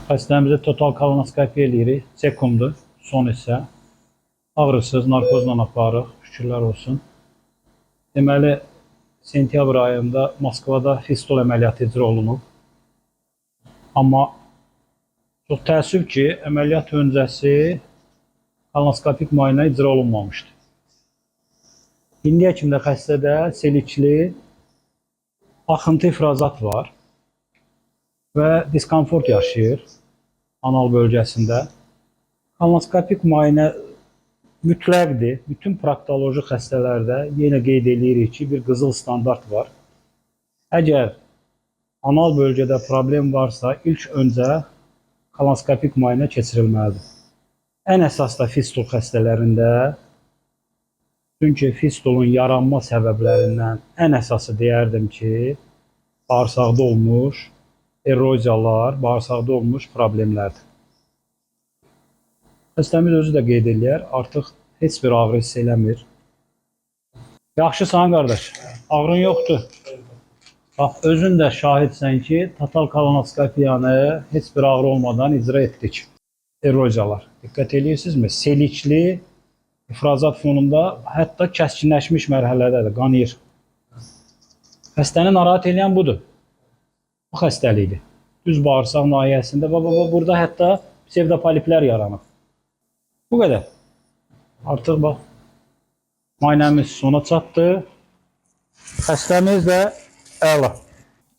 Xəstəmizə total kolonoskopiya eləyirik. Sekumdur. Son isə ağrısız, narkozla aparırıq. Şükürlər olsun. Deməli, sentyabr ayında Moskvada fistula əməliyyatı icra olunub. Amma çox təəssüf ki, əməliyyat öncəsi kolonoskopik müayinə icra olunmamışdı. İndiyə kimi də xəstədə selikli axıntı ifrazat var və diskomfort yaşayır anal bölgəsində. Kolonoskopik müayinə mütləqdir. Bütün proktoloji xəstələrdə yenə qeyd edirik ki, bir qızıl standart var. Əgər anal bölgədə problem varsa, ilk öncə kolonoskopik müayinə keçirilməlidir. Ən əsas da fistul xəstələrində, çünki fistulun yaranma səbəblərindən ən əsası deyərdim ki, bağırsaqda olmuş eroziyalar, bağırsaqda olmuş problemlərdir. Xəstəmiz özü də qeyd edir, artıq heç bir ağrı hiss eləmir. Yaxşısan qardaş, ağrın yoxdur. Bax, özün də şahidsən ki, total kolonoskopiyanı heç bir ağrı olmadan icra etdik. Eroziyalar. Diqqət edirsinizmi? Selikli ifrazat fonunda hətta kəskinləşmiş mərhələdədir, qanayır. Xəstəni narahat edən budur. Bu xəstəlikdir. Düz bağırsaq nahiyəsində burada hətta psevdopoliplər yaranır. Bu qədər. Artıq bax, müayinəmiz sona çatdı. Xəstəmiz də əla.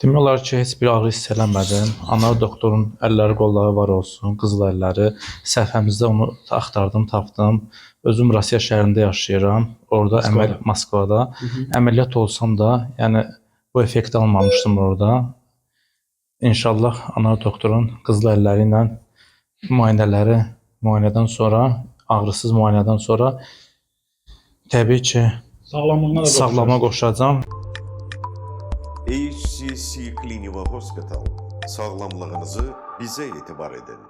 Demək olar ki, heç bir ağrı hiss eləmədim. Anar doktorun əlləri, qolları var olsun, qızıl əlləri. Səhifəmizdə onu axtardım, tapdım. Özüm Rusiya şəhərində yaşayıram. Orada Moskvada. Əməliyyat olsam da, yəni bu effekti almamışdım orada. İnşallah anar doktorun qızıl əlləri ilə müayinədən sonra, ağrısız müayinədən sonra təbii ki, sağlama qoşacağam. HCC Clinical Hospital. Sağlamlığınızı bizə etibar edin.